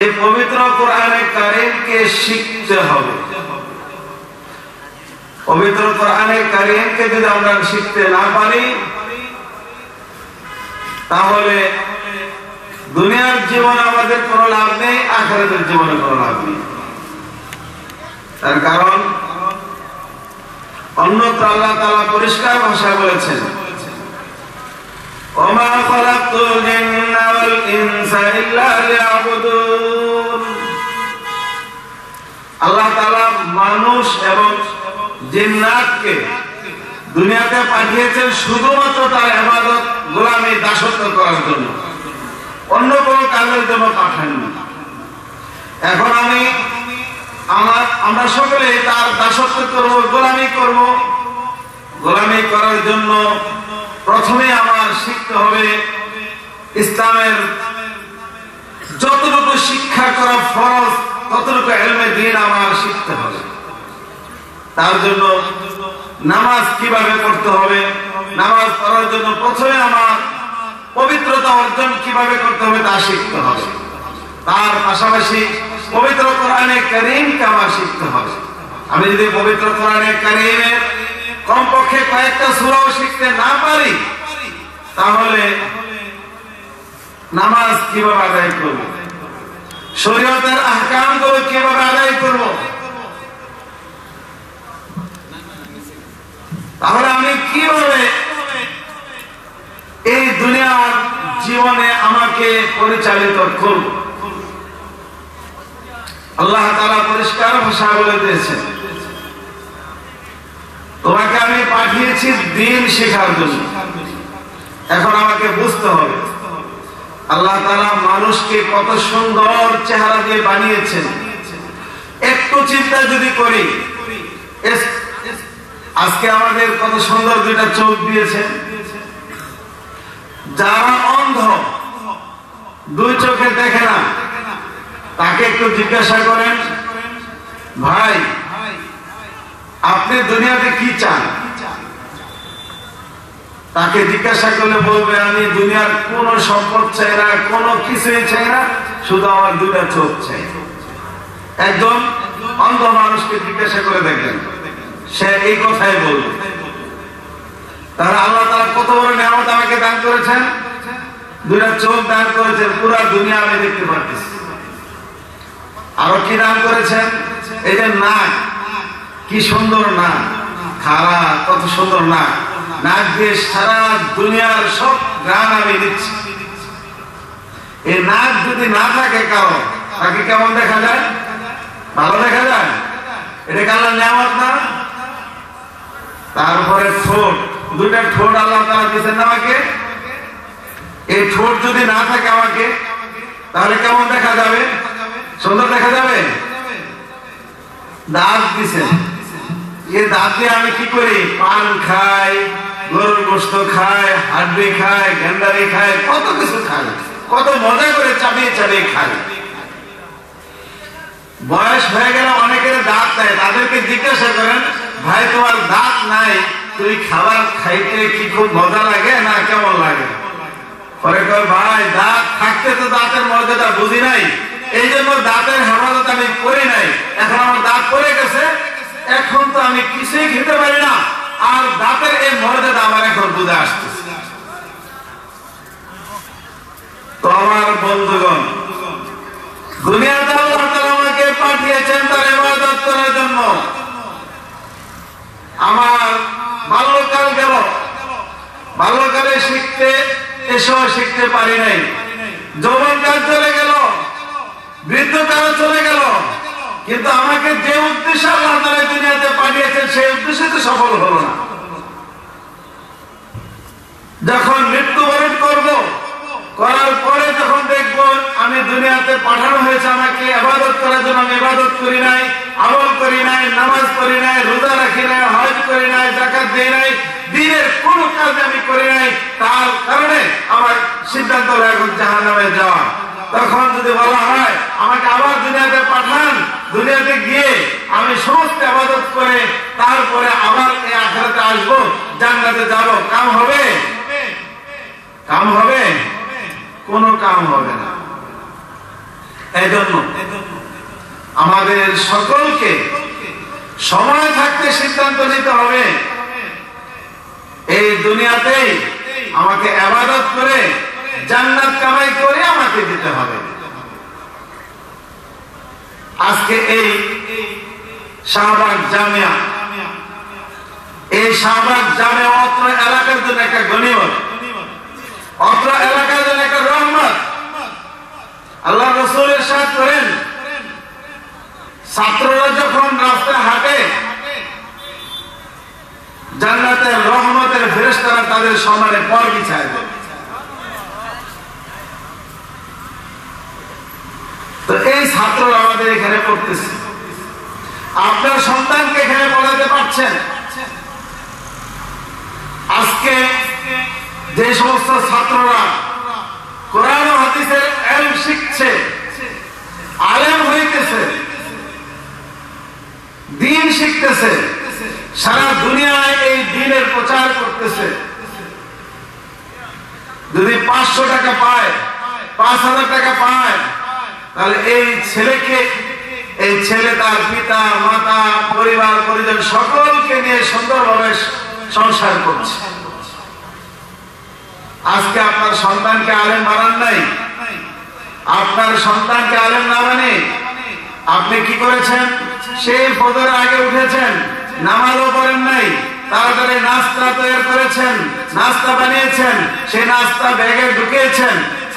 এই পবিত্র কোরআনে কারীমকে শিখতে হবে। পবিত্র কোরআনে কারীমকে যদি আমরা শিখতে না পারি তাহলে দুনিয়ার জীবনে আমাদের কোনো লাভ নেই, আখিরাতের জীবনে কোনো লাভ নেই। তার কারণ অন্যত্র আল্লাহ তাআলা পরিষ্কার ভাষায় বলেছেন, ওমা খালাকতুল জিন্না ওয়াল ইনসা ইল্লা লিয়াবুদুন। আল্লাহ তাআলা মানুষ এবং জিন্নাতকে দুনিয়াতে পাঠিয়েছেন শুধুমাত্র তার ইবাদত, গোলামি, দাসত্ব করার জন্য, অন্য কোনো কাজের জন্য পাঠাননি। এখন আমরা সকলে তার দাসত্ব করব, গোলামি করব। গোলামি করার জন্য প্রথমে আমার শিখতে হবে ইসলামের যতটুকু শিক্ষা করা ফরজ ততটুকু ইলমে দ্বীন আমার শিখতে হবে। তার জন্য নামাজ কিভাবে পড়তে হবে, নামাজ পড়ার জন্য প্রথমে আমার পবিত্রতা অর্জন কিভাবে করতে হবে তা শিখতে হবে। তার পাশাপাশি পবিত্র কোরআনে কারীমকে আমার শিখতে হবে। আমি যদি পবিত্র কোরআনে কারীমের কমপক্ষে কয়েকটা সূরাও শিখতে না পারি তাহলে নামাজ কিভাবে আদায় করব, শরীয়তের আহকামগুলো কিভাবে আদায় করব, তাহলে আমি কিভাবে এই দুনিয়ার জীবনে আমাকে পরিচালিত করব। আল্লাহ তাআলা পরিষ্কার ভাষায় বলে দিয়েছেন, তোমাকে আমি পাঠিয়েছি দ্বীন শেখার জন্য। এখন আমাকে বুঝতে হবে আল্লাহ তাআলা মানুষকে কত সুন্দর চেহারা দিয়ে বানিয়েছেন। একটু চিন্তা যদি করি, আজকে আমাদের কত সুন্দর দুইটা চোখ দিয়েছেন। যারা অন্ধ, দুই চোখে দেখে না, তাকে একটু জিজ্ঞাসা করেন, ভাই আপনি দুনিয়াতে কি চান? তাকে জিজ্ঞাসা করলে বলবে, আমি দুনিয়ার কোন সম্পদ চাই না, কোনো কিছুই চাই না, শুধু আমার দুইটা চোখ চাই। একজন অন্ধ মানুষকে জিজ্ঞাসা করে দেখেন, সে এই কথাই বলবে। তাহলে আল্লাহ তাআলা কত বড় নিয়ামত আমাকে দান করেছেন, দুইটা চোখ দান করেছেন, পুরা দুনিয়া আমি দেখতে পাচ্ছি। আরো কি দান করেছেন, এই যে নাক, কি সুন্দর নাক, খাড়া, কত সুন্দর নাক, নাক দিয়ে সারা দুনিয়ার সব গান আমি দিচ্ছি। এই নাক যদি না থাকে কারো, তাকে কেমন দেখা যায়? ভালো দেখা যায়? এটা কি আল্লাহর নিয়ামত না? তারপরে ঠোঁট, দুইটা ঠোঁট আল্লাহ তাআলা দিয়েছেন না আমাকে। এই ঠোঁট যদি না থাকে আমাকে, তাহলে কেমন দেখা যাবে? সুন্দর দেখা যাবে? দাঁত দিয়েছেন, এই দাঁত দিয়ে আমি কি করি? পান খাই, গরুর গোশত খাই, হাড্ডি খাই, গেন্ডারি খাই, কত কিছু খাই, কত মজা করে চাবিয়ে চাবিয়ে খাই। বয়স হয়ে গেলে অনেকের দাঁত নাই, তাদেরকে জিজ্ঞাসা করেন, ভাই তোমার দাঁত নাই, তুই খাবার খাইতে কি খুব মজা লাগে না কেমন লাগে? পরে কয়, ভাই দাঁত থাকতে তো দাঁতের মর্যাদা বুঝি নাই, এই জন্য দাঁতের হেফাজত আমি করি নাই। এখন আমার দাঁত পড়ে গেছে, এখন তো আমি কিছুই খেতে পারি না, আর দাঁতের এই মর্যাদা আমার এখন বুঝে আসতেছে। তো আমার বন্ধুগণ, দুনিয়াতে আল্লাহ তাআলা আমাকে পাঠিয়েছেন তার ইবাদত করার জন্য। আমার বাল্যকাল গেল, বাল্যকালে শিখতে এসেও শিখতে পারি নাই, যৌবনকাল চলে গেল, বৃদ্ধকাল চলে গেল, কিন্তু আমাকে যে উদ্দেশ্যে আল্লাহ তাআলা দুনিয়াতে পাঠিয়েছেন সেই উদ্দেশ্যে তো সফল হলো না। যখন মৃত্যুবরণ করব, করার পরে যখন দেখবো আমি দুনিয়াতে পাঠানো হয়েছে আমাকে ইবাদত করার জন্য, আমি ইবাদত করি নাই, আমল করি নাই, নামাজ পড়ি নাই, রোজা রাখি নাই, হজ করি নাই, যাকাত দেই নাই, দ্বীনের কোন কাজ আমি করি নাই, তার কারণে আমার সিদ্ধান্ত হলো এখন জাহান্নামে যাওয়া। তখন যদি বলা হয় আমাকে আবার দুনিয়াতে পাঠান, দুনিয়াতে গিয়ে আমি সমস্ত ইবাদত করে তারপরে আবার এই আখিরাতে আসবো, জান্নাতে যাব, কাম হবে? কাম হবে? কোনো কাম হবে না। এজন্য আমাদের সকলকে সময় থাকতে সিদ্ধান্ত নিতে হবে, এই দুনিয়াতেই আমাকে ইবাদত করে জান্নাত কামাই করে আমাকে দিতে হবে। আজকে এই শাহবাগ জামিয়া, এই শাহবাগ জামিয়া অত্র এলাকার জন্য একটা গনিমত, অত্র এলাকার জন্য একটা রহমত। আল্লাহ রাসূল ইরশাদ করেন, ছাত্ররা যখন রাস্তায় হাঁটে জান্নাতের রহমতের ফেরেশতারা তাদের সম্মানে পর বিছায় দেয়। তো এই ছাত্ররা আমাদের এখানে পড়তেছে, আপনার সন্তানকে এখানে পড়াতে পারছেন। আজকে যে সমস্ত ছাত্ররা কোরআন ও হাদিসের ইলম শিখছে, আলেম হইতেছে, দ্বীন শিখতেছে, সারা দুনিয়ায় এই দ্বীনের প্রচার করতেছে, যদি 500 টাকা পায়, 5000 টাকা পায়, তাহলে এই ছেলে তার পিতা মাতা পরিবার পরিজন সকলকে নিয়ে সুন্দরভাবে সংসার করছে। আজকে আপনার সন্তানকে আলেম বানান নাই, আপনার সন্তানকে আলেম না বানিয়ে আপনি কি করেছেন? সেই ফজরের আগে উঠেছেন, নামাজও পড়েন নাই, তাড়াতাড়ি নাস্তা তৈরি করেছেন, নাস্তা বানিয়েছেন, সেই নাস্তা ব্যাগে ঢুকিয়েছেন।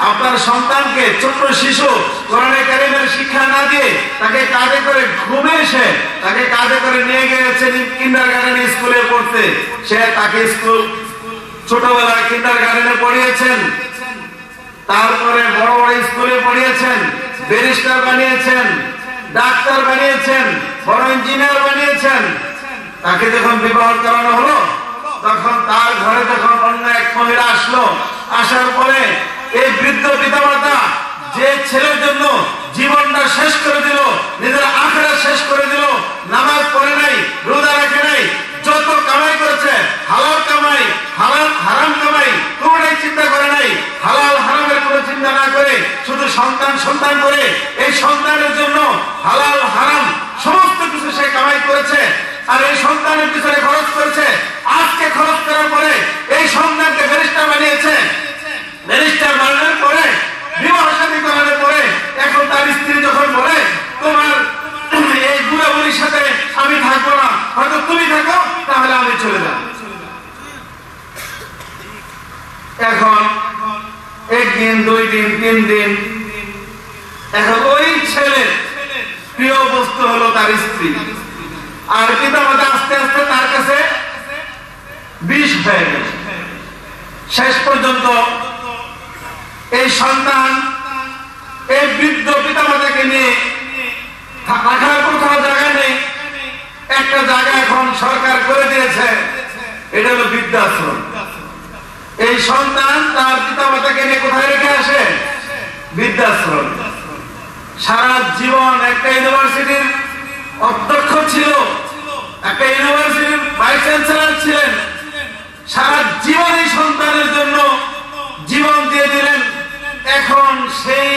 আপনার সন্তানকে ছোট শিশু কোরআনে কারীমের শিক্ষা না দিয়ে তাকে কাঁধে করে ঘুমে এসে তাকে কাঁধে করে নিয়ে গিয়েছেন কিন্ডারগার্টেন স্কুলে পড়তে। সে তাকে স্কুল ছোটবেলায় কিন্ডারগার্টেনে পড়িয়েছেন, তারপরে বড় বড় স্কুলে পড়িয়েছেন, ব্যারিস্টার বানিয়েছেন, ডাক্তার বানিয়েছেন, বড় ইঞ্জিনিয়ার বানিয়েছেন। তাকে যখন বিবাহ করানো হলো, তখন তার ঘরে যখন অন্য এক মহিলা আসলো, আসার পরে এই বৃদ্ধ পিতামাতা যে ছেলের জন্য জীবনটা শেষ করে দিল, নিজের আখিরাত শেষ করে দিল, নামাজ পড়ে নাই, রোজা রাখে নাই, যত কামাই করেছে হালাল কামাই, হারাম কামাই কোনোটাই চিন্তা করে নাই, হালাল হারামের কোনো চিন্তা না করে শুধু সন্তান করে এই সন্তানের জন্য হালাল হারাম সমস্ত কিছু সে কামাই করেছে, আর এই সন্তানের পিছনে খরচ করেছে। আজকে খরচ করার পরে এই সন্তানকে ব্যারিস্টার বানিয়েছে, ব্যারিস্টার বানানোর পরে বিবাহ শাদী করানোর পরে এখন তার স্ত্রী যখন বলে তোমার এই বুড়াবুড়ির সাথে আমি থাকবো না, হয়তো তুমি থাকো, তাহলে আমি চলে যাব। এখন একদিন, 2 দিন, 3 দিন, এখন ওই ছেলের প্রিয় বস্তু হলো তার স্ত্রী, আর পিতামাতা আস্তে আস্তে তার কাছে বিষ হয়ে গেল। শেষ পর্যন্ত এই সন্তান এই বৃদ্ধ পিতামাতাকে নিয়ে রাখার কোথাও জায়গা নেই। একটা জায়গা এখন সরকার করে দিয়েছে, এটা হলো বৃদ্ধাশ্রম। এই সন্তান তার পিতামাতাকে নিয়ে কোথায় রেখে আসে? বৃদ্ধাশ্রম। সারা জীবন একটা ইউনিভার্সিটির অধ্যক্ষ ছিল, একটা ইউনিভার্সিটির ভাইস চ্যান্সেলর ছিলেন, সারা জীবন এই সন্তানের জন্য জীবন দিয়ে দিলেন। এখন সেই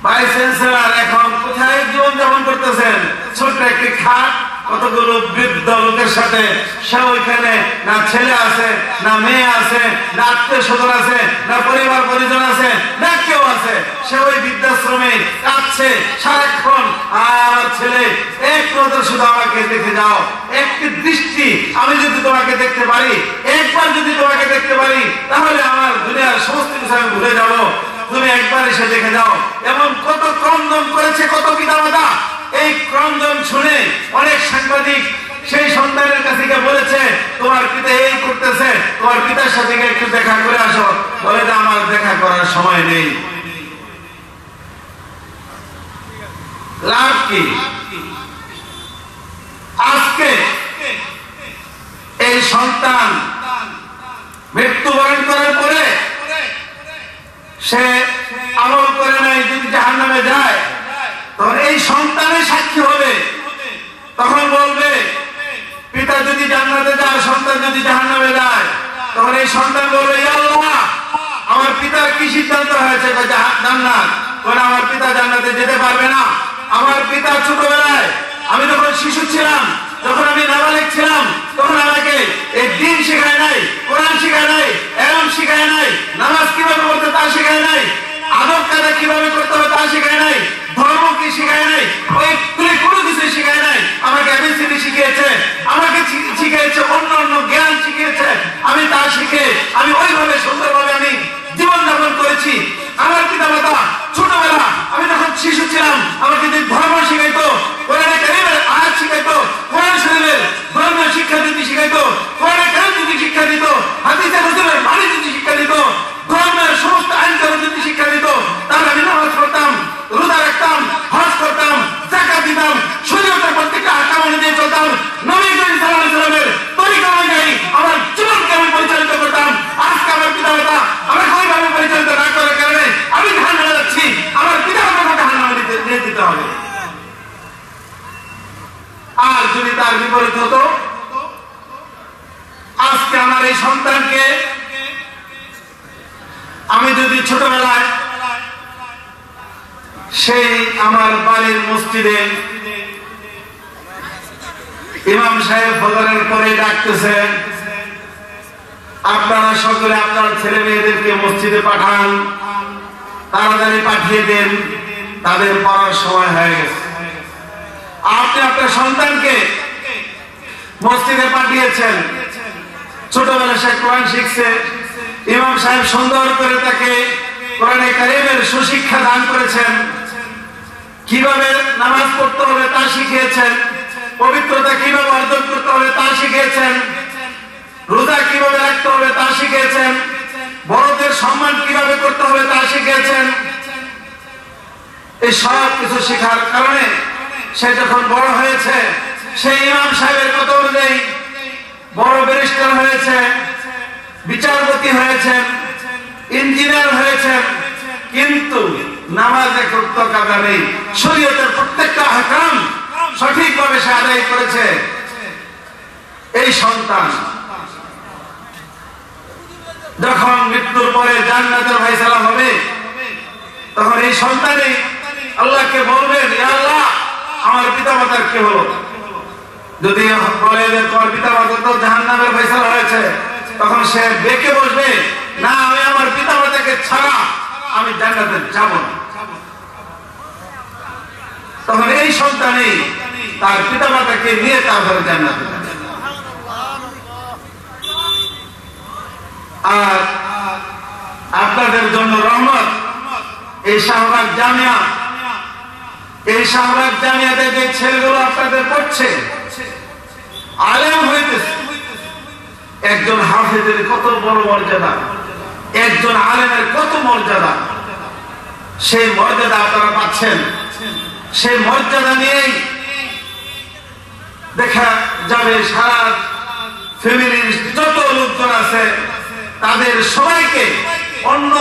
ভাইস চ্যান্সেলর এখন কোথায় জীবন যাপন করতেছেন? ছোট্ট একটি খাট, কতগুলো বৃদ্ধ লোকের সাথে। সে ওইখানে না ছেলে আছে, না মেয়ে আছে, না আত্মীয় স্বজন আছে, না পরিবার পরিজন আছে, না কেউ আছে। সে ওই বৃদ্ধাশ্রমে কাঁদছে সারাক্ষণ। আর ছেলে এক নজর শুধু আমাকে দেখে যাও, একটি দৃষ্টি আমি যদি তোমাকে দেখতে পারি, একবার যদি তোমাকে দেখতে পারি, তাহলে আমার দুনিয়ার সমস্ত কিছু আমি ভুলে যাবো। তুমি একবার এসে দেখে যাও। এমন কত ক্রন্দন করেছে কত পিতামাতা। এই ক্রন্দন শুনে অনেক সাংবাদিক সেই সন্তানের কাছে গিয়ে বলেছে তোমার পিতা এই করতেছে, তোমার পিতার সাথে একটু দেখা করে আসো। বলে যে আমার দেখা করার সময় নেই। লাভ কি? আজকে এই সন্তান মৃত্যুবরণ করার পরে সে আমল করে নাই, যদি জাহান্নামে যায় তখন এই সন্তানের সাক্ষী হবে। তখন বলবে পিতা যদি জান্নাতে যায়, সন্তান যদি জাহান্নামে যায়, তখন এই সন্তান বলবে ইয়া আল্লাহ, আমার পিতার কি সিদ্ধান্ত হয়েছে? জান্নাত। বলে আমার পিতা জান্নাতে যেতে পারবে না। আমার পিতা ছোটবেলায় আমি যখন শিশু ছিলাম, যখন আমি নাবালিগ ছিলাম, তখন আমাকে এই দ্বীন শেখায় নাই, কোরআন শেখায় নাই, এলম শেখায় নাই, নামাজ কিভাবে পড়তে তা শেখায় নাই, আদব কায়দা কিভাবে করতে হবে তা শেখায় নাই, ধর্ম কি শেখায় নাই, ওই কোনো কিছু শেখায় নাই। আমাকে এবিসিডি শিখিয়েছে, আমাকে শিখিয়েছে অন্য অন্য জ্ঞান শিখিয়েছে। আমি তা শিখে আমি ওইভাবে সুন্দরভাবে আমি জীবনযাপন করেছি। আমার পিতামাতা ছোটবেলা আমি যখন শিশু ছিলাম আমাকে যে ধর্ম শিখাইতো, কোরআনে কারীমের আয়াত শিখাইতো, কোরআন শরীফের ধর্মীয় শিক্ষা দিতে শিখাইতো, কোরআনে কারীম যদি শিক্ষা দিত, হাদিসে রাসূলের বাণী যদি শিক্ষা দিত, ধর্মের সমস্ত আইন কানুন যদি শিক্ষা দিত, তাহলে আমি নামাজ পড়তাম, রোজা রাখতাম, হজ করতাম, যাকাত দিতাম, শরীয়তের প্রত্যেকটা আহকাম অনুযায়ী চলতাম, নবী করিম সাল্লাল্লাহু আলাইহি ওয়াসাল্লামের তরিকা অনুযায়ী আমার জীবনকে আমি পরিচালিত করতাম। আজকে আমার পিতামাতা আমাকে ওইভাবে পরিচালিত না করার কারণে আমি জাহান্নামে যাচ্ছি। আমার পিতামাতাকে জাহান্নামে নিয়ে দিতে হবে। আর যদি তার বিপরীত হতো, আজকে আমার এই সন্তানকে আমি যদি ছোটবেলায় সেই আমার বাড়ির মসজিদে ইমাম সাহেব ফজরের পরে ডাকতেছেন, আপনারা সকলে আপনার ছেলে মেয়েদেরকে মসজিদে পাঠান, তাড়াতাড়ি পাঠিয়ে দেন, তাদের পড়ার সময় হয়ে গেছে। আপনি আপনার সন্তানকে মসজিদে পাঠিয়েছেন, ছোটবেলা সে কোরআন শিখছে, ইমাম সাহেব সুন্দর করে তাকে কোরআনে কারীমের সুশিক্ষা দান করেছেন, কিভাবে নামাজ পড়তে হবে তা শিখিয়েছেন, পবিত্রতা কিভাবে অর্জন করতে হবে তা শিখিয়েছেন, রোজা কিভাবে রাখতে হবে তা শিখিয়েছেন, বড়দের সম্মান কিভাবে করতে হবে তা শিখিয়েছেন। এই সব কিছু শেখার কারণে সে যখন বড় হয়েছে, সেই ইমাম সাহেবের কথা অনুযায়ী বড় ব্যারিস্টার হয়েছে, বিচারপতি হয়েছেন, ইঞ্জিনিয়ার হয়েছেন, কিন্তু নামাজে করতে কাদা নেই। শরীয়তের প্রত্যেকটা আহকাম সঠিকভাবে সে আদায় করেছে। এই সন্তান যখন মৃত্যুর পরে জান্নাতের ফয়সালা হবে, তখন এই সন্তানই আল্লাহকে বলবেন, ইয়া আল্লাহ আমার পিতামাতার কি হলো? যদি বলে যে তোমার পিতামাতার তো জাহান্নামের ফয়সালা হয়েছে, তখন সে বেঁকে বসবে, না আমি আমার পিতামাতাকে ছাড়া আমি জান্নাতে যাব না। তখন এই সন্তানই তার পিতামাতাকে নিয়ে তারপরে জান্নাতে যাবে। আর আপনাদের জন্য রহমত, এই শাহবাগ জামিয়া, এই শাহবাগ জামিয়াতে যে ছেলেগুলো আপনাদের পড়ছে, আলেম হইতেছে, একজন হাফেজের কত বড় মর্যাদা, একজন আলেমের কত মর্যাদা, সেই মর্যাদা আপনারা পাচ্ছেন। সেই মর্যাদা নিয়েই দেখা যাবে সারা ফ্যামিলির যত লোকজন আছে তাদের সবাইকে অন্য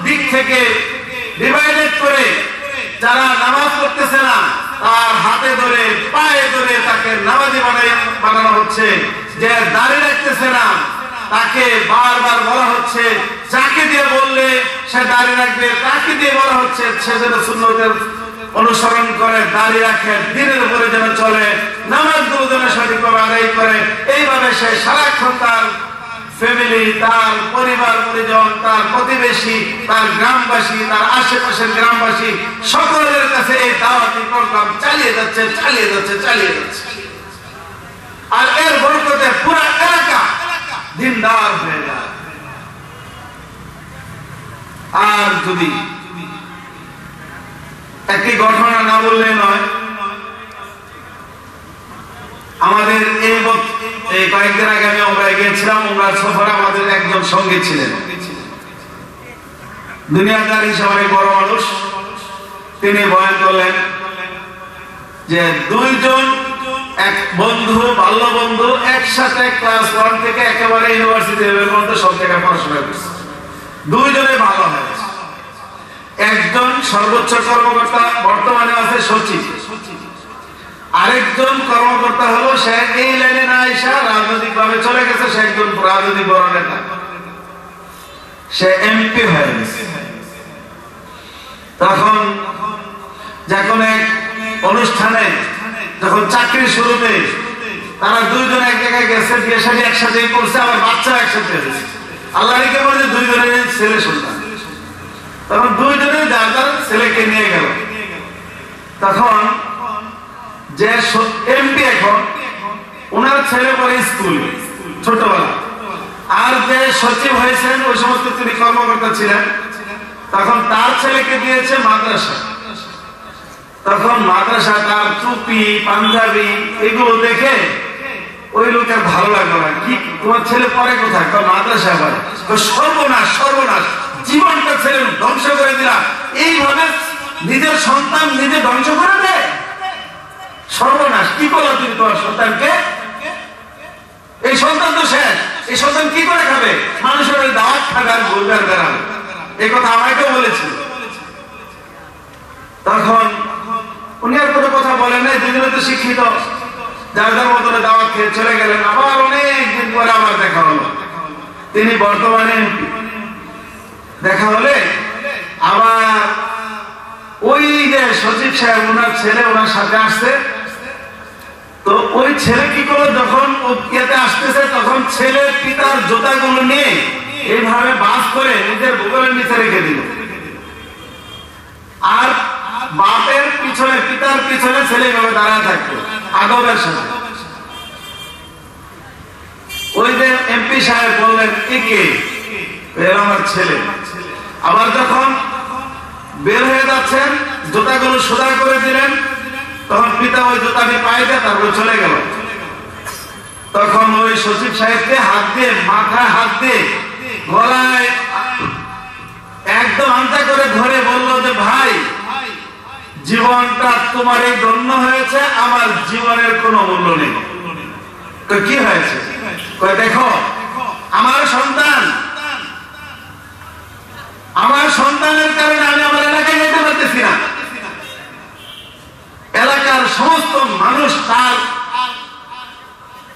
দিক থেকে ডিভাইডেড করে, যারা নামাজ পড়তেছে না তার হাতে ধরে পায়ে ধরে তাকে নামাজি বানানো হচ্ছে, যে দাঁড়িয়ে রাখতেছে না তাকে বারবার বলা হচ্ছে, যাকে দিয়ে বললে সে দাঁড়িয়ে রাখবে, তাকে দিয়ে বলা হচ্ছে সে যেন সুন্নতের অনুসরণ করে, দাঁড়িয়ে রাখে, দিনের উপরে যেন চলে, নামাজগুলো যেন সঠিকভাবে আদায় করে। এইভাবে সে সারাক্ষণ তার ফ্যামিলি, তার পরিবার পরিজন, তার প্রতিবেশী, তার গ্রামবাসী, তার আশেপাশের গ্রামবাসী সকলের কাছে এই দাওয়াতি প্রোগ্রাম চালিয়ে যাচ্ছে। আর এর বরকতে পুরো এলাকা দিনদার হয়ে যায়। আর যদি একটি ঘটনা না বললে নয়, আমাদের এই কয়েকদিন আগে আমি উমরায় গিয়েছিলাম। উমরার সফরে আমাদের একজন সঙ্গী ছিলেন, দুনিয়াদার হিসাবে বড় মানুষ। তিনি বয়ান করলেন যে দুইজন এক বন্ধু, বাল্য বন্ধু, একসাথে ক্লাস 1 থেকে একেবারে ইউনিভার্সিটি লেভেল পর্যন্ত সব জায়গায় পড়াশোনা করছে। দুইজনে ভালো হয়েছে। একজন সর্বোচ্চ কর্মকর্তা, বর্তমানে আছে সচিব। আরেকজন কর্মকর্তা হলো সে এই লাইনে না এসে রাজনৈতিক ভাবে চলে গেছে, সে একজন রাজনৈতিক বড় নেতা, সে এমপি হয়ে গেছে। তখন যখন এক অনুষ্ঠানে যখন চাকরি শুরুতে তারা দুইজন এক জায়গায় গেছে, বিয়ে শাদী একসাথে করছে, আবার বাচ্চা একসাথে হয়েছে। আল্লাহ রেখে বলে দুইজনের ছেলে সন্তান। তখন দুইজনে যার যার ছেলেকে নিয়ে গেল। তখন যে এমপি এখন ওনার ছেলে পড়ে স্কুল ছোটবেলা, আর যে সচিব হয়েছেন ওই সমস্ত তিনি কর্মকর্তা ছিলেন, তখন তার ছেলেকে দিয়েছে মাদ্রাসা। তখন মাদ্রাসা তার টুপি পাঞ্জাবি এগুলো দেখে ওই লোকের ভালো লাগলো না। কি তোমার ছেলে পড়ে কোথায়? মাদ্রাসা পড়ে। সর্বনাশ সর্বনাশ, জীবনটা ছেলে ধ্বংস করে দিলাম। এইভাবে নিজের সন্তান নিজে ধ্বংস করে দেয়, সর্বনাশ। কি করলো তুমি তোমার সন্তানকে? এই সন্তান তো শেষ, এই সন্তান কি করে খাবে? মানুষের দাওয়াত খাবে আর বলবে আর বেড়াবে, এই কথা আমাকেও বলেছিল। তখন উনি আর কোনো কথা বলেন নাই, দুজনে তো শিক্ষিত, যার যার মতো দাওয়াত খেয়ে চলে গেলেন। আবার অনেক দিন পরে আবার দেখা হলো, তিনি বর্তমানে এমপি। দেখা হলে আবার ওই যে সচিব সাহেব ওনার ছেলে ওনার সাথে আসছে। তো ওই ছেলে কি করলো, যখন ইয়েতে আসতেছে তখন ছেলে পিতার জুতাগুলো নিয়ে এইভাবে বাস করে নিজের বুকের নিচে রেখে দিল, আর বাপের পিছনে পিতার পিছনে ছেলে ভাবে দাঁড়ায় থাকতো আদবের সাথে। ওই যে এমপি সাহেব বললেন একে আমার ছেলে। আবার যখন বের হয়ে যাচ্ছেন জুতাগুলো সোজা করে দিলেন, তখন পিতা ওই জুতাটি পায়ে দিয়ে তারপরে চলে গেল। তখন ওই সচিব সাহেবকে হাত দিয়ে মাথায় হাত দিয়ে গলায় একদম আঞ্জা করে ধরে বলল যে ভাই, জীবনটা তোমার এই ধন্য হয়েছে, আমার জীবনের কোনো মূল্য নেই। তো কি হয়েছে? দেখো আমার সন্তান, আমার সন্তানের কারণে আমি আমার এলাকায় যেতে পারতেছি না। এলাকার সমস্ত মানুষ তার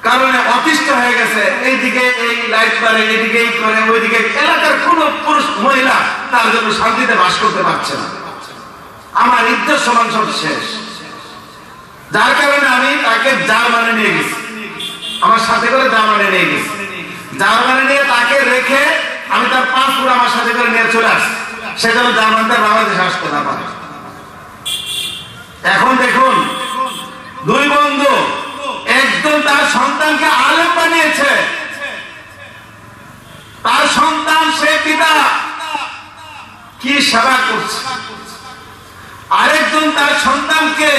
কারণে অতিষ্ঠ হয়ে গেছে। এইদিকে এই লাইট করে, এইদিকে এই করে, ওইদিকে এলাকার কোন পুরুষ মহিলা তার জন্য শান্তিতে বাস করতে পারছে না। আমার ইজ্জত সমান সব শেষ। যার কারণে আমি তাকে জার্মানি নিয়ে গেছি, আমার সাথে করে জার্মানি নিয়ে গেছি। জার্মানি নিয়ে তাকে রেখে আমি তার পাসপোর্ট আমার সাথে করে নিয়ে চলে আসি, সেজন্য জার্মানিতে বাংলাদেশে আসতে না পারে। এখন দেখুন দুই বন্ধু, একজন তার সন্তানকে আলেম বানিয়েছে, তার সন্তান সে পিতা কি সেবা করছে। আরেকজন তার সন্তানকে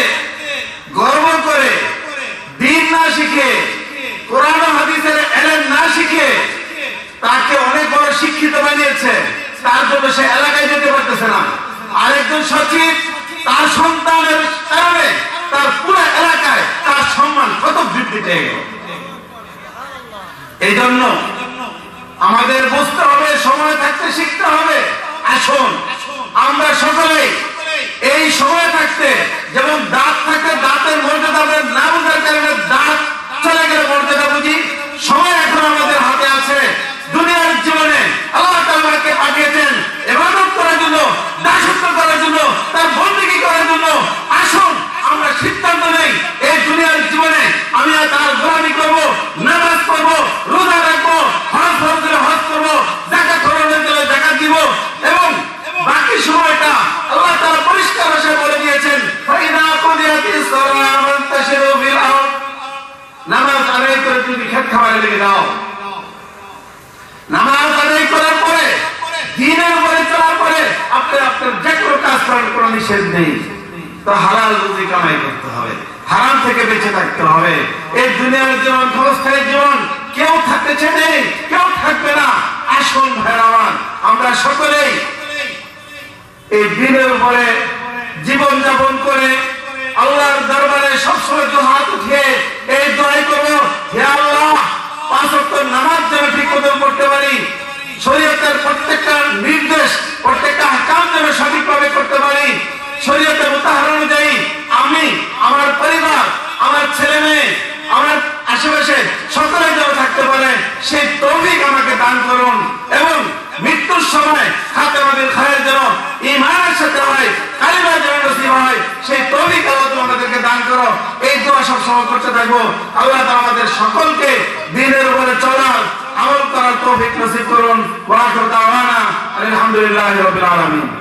গর্ব করে দ্বীন না শিখে, কোরআন ও হাদিসের ইলম না শিখে তাকে অনেক বড় শিক্ষিত বানিয়েছে, তার জন্য সে এলাকায় যেতে পারতেছে না। আরেকজন সচিব তার সন্তানের কারণে তার পুরো এলাকায় তার সম্মান কত বৃদ্ধি পেয়ে গেল। এই জন্য আমাদের বুঝতে হবে, সময় থাকতে শিখতে হবে। আসুন আমরা সকলে এই সময় থাকতে, যেমন দাঁত থাকতে দাঁতের মর্যাদা না বোঝার কারণে দাঁত চলে গেলে মর্যাদা বুঝি, সময় এখন আমাদের হাতে আছে। দুনিয়ার জীবনে আল্লাহ তাআলাকে পাঠিয়েছেন ইবাদত করার জন্য, দাসত্ব করার জন্য, তার বন্দেগী করার জন্য। আসুন আমরা সিদ্ধান্ত নেই এই দুনিয়ার জীবনে আমি তার গোলামি করব, নামাজ পড়ব, রোজা রাখবো, হজ ফরজে হজ করব, যাকাত ফরজের জন্য যাকাত দিব, এবং বাকি সময়টা আল্লাহ তাআলা পরিষ্কার ভাষায় বলে দিয়েছেন ফাইদা কুদিয়াতিস সালাম ফান্তাশিরু ফিল আরদ, নামাজ আদায় করে তুমি খেত খামারে লেগে যাও। নামাজ আদায় করার পরে দ্বীনের উপরে চলার পরে আপনি আপনার যে কোনো কাজ করার কোনো নিষেধ নেই। তো হালাল রুজি কামাই করতে হবে, হারাম থেকে বেঁচে থাকতে হবে। এই দুনিয়ার জীবন ক্ষণস্থায়ী জীবন, কেউ থাকতে চায়, কেউ থাকবে না। আসুন ভাইরা আমার, আমরা সকলেই এই দ্বীনের উপরে জীবন যাপন করে আল্লাহর দরবারে সবসময় দুহাত উঠিয়ে এই দোয়াই করবো, হে আল্লাহ, পাঁচ ওয়াক্ত নামাজ যেন ঠিক মতো পড়তে পারি, শরীয়তের প্রত্যেকটা নির্দেশ, প্রত্যেকটা আহকাম যেন সঠিকভাবে করতে পারি, শরীয়তের মুতাহার অনুযায়ী আমি, আমার পরিবার, আমার ছেলে মেয়ে, আমার আশেপাশে সকলে যেন থাকতে পারে, সেই তৌফিক আমাকে দান করুন। এবং মৃত্যুর সময় খাতেমা বিল খায়র যেন ঈমানের সাথে হয়, আমরা সবসময় করতে থাকবো। আল্লাহ তাআলা আমাদের সকলকে দ্বীনের উপরে চলার আমল করার তৌফিক নসিব করুন। ওয়া আখিরু দাওয়ানা আলহামদুলিল্লাহি রাব্বিল আলামিন।